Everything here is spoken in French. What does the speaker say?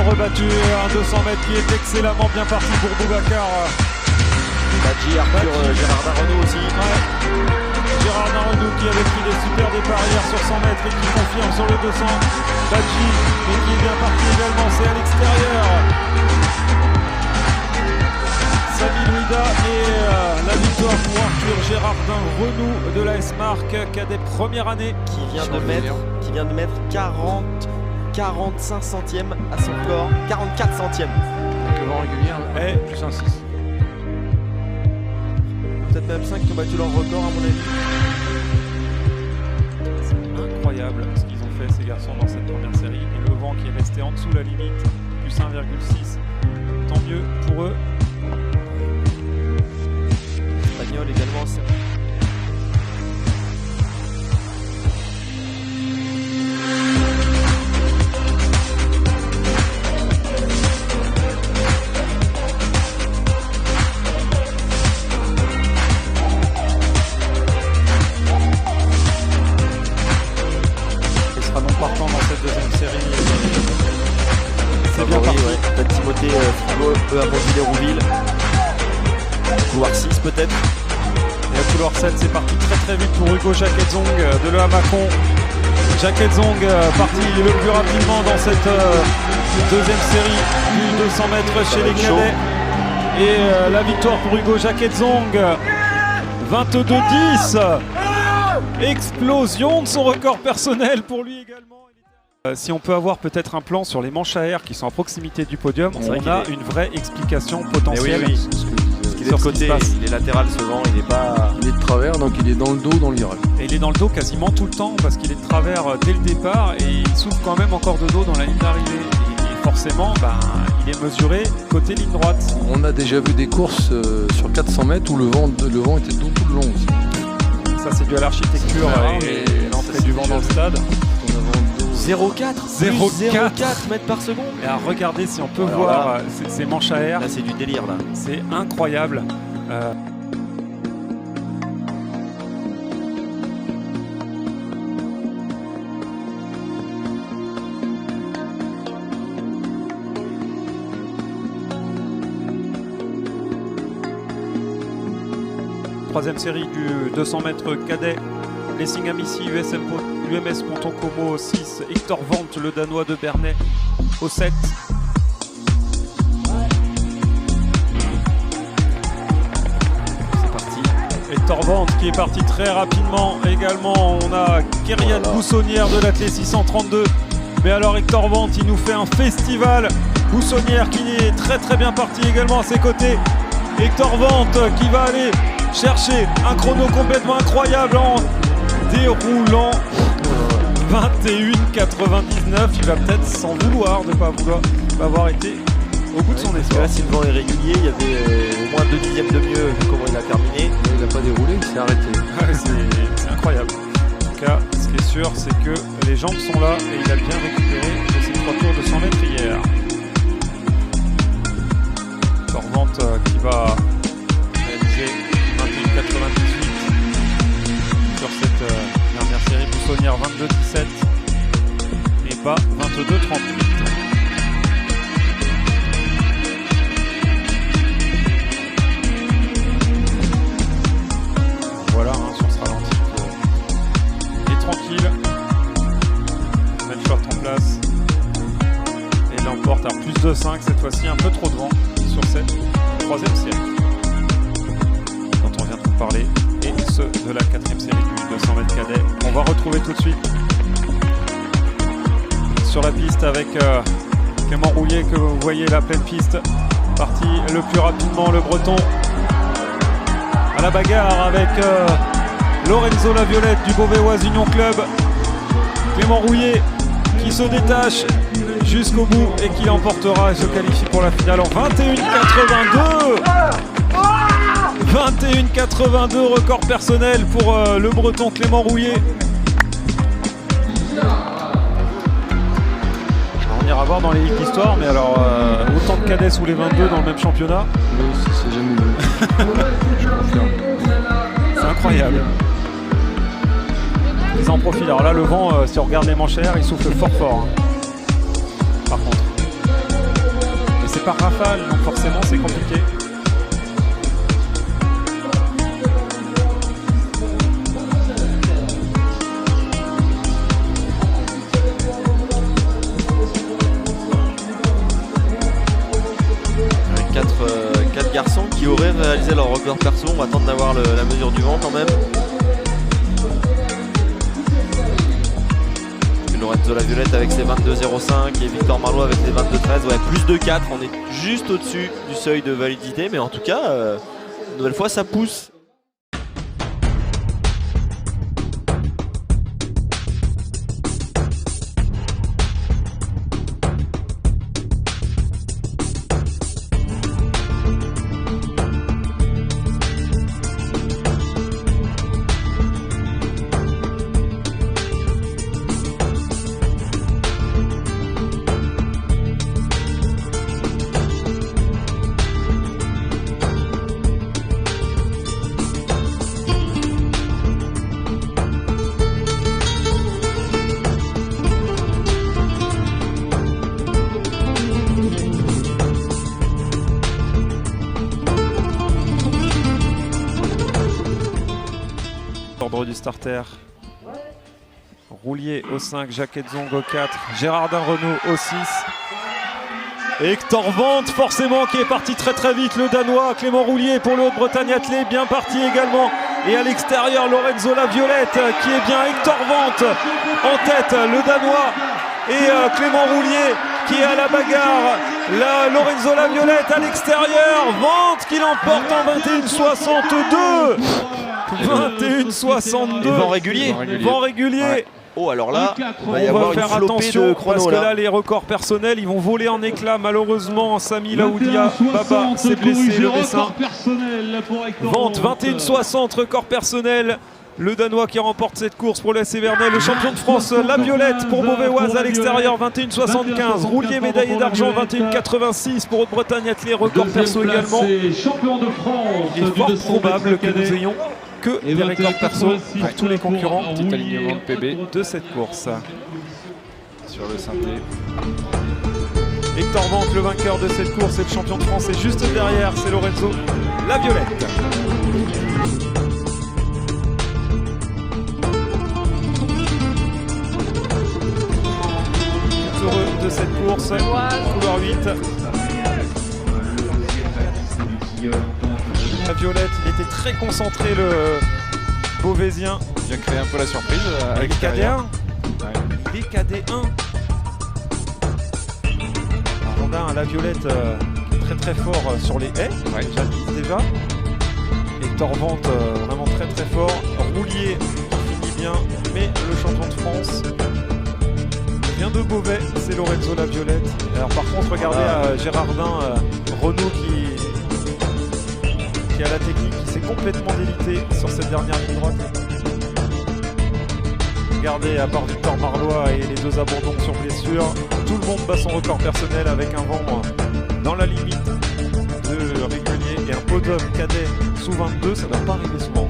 sont rebattus. Un 200 mètres qui est excellemment bien parti pour Boubacar. Badji, Arthur, Gérard Darrenaud aussi. Ouais. Gérard Darrenaud qui avait pris des super départs hier sur 100 mètres et qui confirme sur le 200. Badji, mais qui est bien parti également, c'est à l'extérieur. Samy Louida et la victoire pour Arthur Gérardin Renaud de la S-Marc, cadet première année. Qui vient de mettre 45 centièmes à son corps, 44 centièmes. Avec le vent régulier, plus un 6. Peut-être même 5 qui ont battu leur record à mon avis. C'est incroyable ce qu'ils ont fait ces garçons dans cette première série. Et le vent qui est resté en dessous de la limite, plus 1,6. Tant mieux pour eux. Espagnol également. Il sera non partant dans cette deuxième série. C'est bien parti. Ouais. Peut-être Timothée Frigo, peu à Montville-Hérouville. Couloir 6 peut-être. Et à couloir 7, c'est parti très très vite pour Hugo Jacquet-Zong de l'Hamacon. Jacquet-Zong parti le plus rapidement dans cette deuxième série du 200 mètres chez les cadets. Et la victoire pour Hugo Jacquet-Zong. 22-10. Explosion de son record personnel pour lui également. Si on peut avoir peut-être un plan sur les manches à air qui sont à proximité du podium, on a une vraie explication potentielle. Oui. Parce qu'il est de côté, il est latéral ce vent, il est de travers, donc il est dans le dos dans le virage. Et il est dans le dos quasiment tout le temps parce qu'il est de travers dès le départ et il souffre quand même encore de dos dans la ligne d'arrivée. Et forcément, il est mesuré côté ligne droite. On a déjà vu des courses sur 400 mètres où le vent était tout le long aussi. Ça c'est dû à l'architecture et l'entrée du vent dans le stade. 0,4 mètres par seconde. Et à regarder si on peut voir ces manches à air. Là c'est du délire là. C'est incroyable. Troisième série du 200 mètres cadet. Lessing Amici, UMS Ponton-Como au 6, Hector Vente, le Danois de Bernay au 7. C'est parti. Hector Vente qui est parti très rapidement. Également, on a Kyrian Boussonnière de l'Athlé 632. Mais alors Hector Vente, il nous fait un festival. Boussonnière qui est très très bien parti également à ses côtés. Hector Vente qui va aller chercher un chrono complètement incroyable en déroulant 21,99. Il va peut-être s'en vouloir de ne pas avoir été au bout de son effort. Là, si le vent est régulier, il y avait au moins 2 dixièmes de mieux vu comment il a terminé. Il n'a pas déroulé, il s'est arrêté. C'est incroyable. En tout cas, ce qui est sûr, c'est que les jambes sont là et il a bien récupéré de ses 3 tours de 100 mètres hier. Corvante qui va réaliser 21,98 sur cette dernière série. Boussonnière 22,17 et pas 22,38. Voilà sur ce ralenti. Il est tranquille. Melchort en place. Et l'emporte à plus de 5 cette fois-ci, un peu trop de vent sur cette troisième série dont on vient de vous parler. Et ceux de la quatrième série du 200 mètres cadet. On va retrouver tout de suite sur la piste avec Clément Rouillet que vous voyez la pleine piste. Parti le plus rapidement le Breton à la bagarre avec Lorenzo Laviolette du Beauvais Union Club. Clément Rouillet qui se détache jusqu'au bout et qui l'emportera et se qualifie pour la finale en 21,82. 21,82 record personnel pour le Breton Clément Rouillet. On ira voir dans les livres d'histoire, mais alors autant de cadets sous les 22 dans le même championnat. C'est jamais vu. Je confirme. C'est incroyable. Ils en profitent. Alors là, le vent, si on regarde les manches à air, il souffle fort. Par contre. c'est par rafale, donc forcément c'est compliqué. Quatre garçons qui auraient réalisé leur record perso. On va attendre d'avoir la mesure du vent quand même. Lorenzo Laviolette avec ses 22,05 et Victor Marlois avec ses 22,13. Ouais, plus de 4, on est juste au-dessus du seuil de validité, mais en tout cas, une nouvelle fois, ça pousse. Ordre du starter. Roulier au 5, Jacques Zong au 4, Gérardin Renaud au 6. Et Hector Vente forcément qui est parti très très vite, le Danois. Clément Roulier pour le Haute-Bretagne attelé, bien parti également. Et à l'extérieur, Lorenzo Laviolette qui est bien. Hector Vente en tête, le Danois. Et Clément Roulier qui est à la bagarre. Là, Lorenzo Laviolette à l'extérieur. Vente qui l'emporte en 21,62. 21,62. Vent régulier. Vent régulier. Ouais. Oh, alors là, on va faire attention parce que là les records personnels ils vont voler en éclats. Malheureusement, Sami Laoudia Baba s'est blessé le dessin. Vente 21,60 record personnel. Le Danois qui remporte cette course pour l'AS Vernay. Le champion de France Laviolette pour Beauvaisoise à l'extérieur 21,75. Roulier médaillé d'argent 21,86 pour Haute-Bretagne attelé. Record perso également. Il est fort probable que nous ayons que des records perso pour tous les concurrents. Petit alignement de PB de cette course. sur le synthé. Hector Vente, le vainqueur de cette course et le champion de France. Et juste derrière, c'est Lorenzo Laviolette. Heureux de cette course, couloir 8. La Violette, il était très concentré, le Beauvaisien. Il a créé un peu la surprise avec les KD1. Ouais. Les KD1. Rondin à la Violette, très très fort sur les haies. Ouais. J'avise déjà. Hector Vente, vraiment très très fort. Roulier finit bien, mais le champion de France vient de Beauvais, c'est Lorenzo Laviolette. Alors par contre, regardez Gérardin Renaud qui a la technique, qui s'est complètement délité sur cette dernière ligne droite. Regardez, à part Victor Marlois et les deux abandons sur blessure, tout le monde bat son record personnel avec un vent dans la limite de régulier et un podium cadet sous 22, ça ne va pas arriver souvent.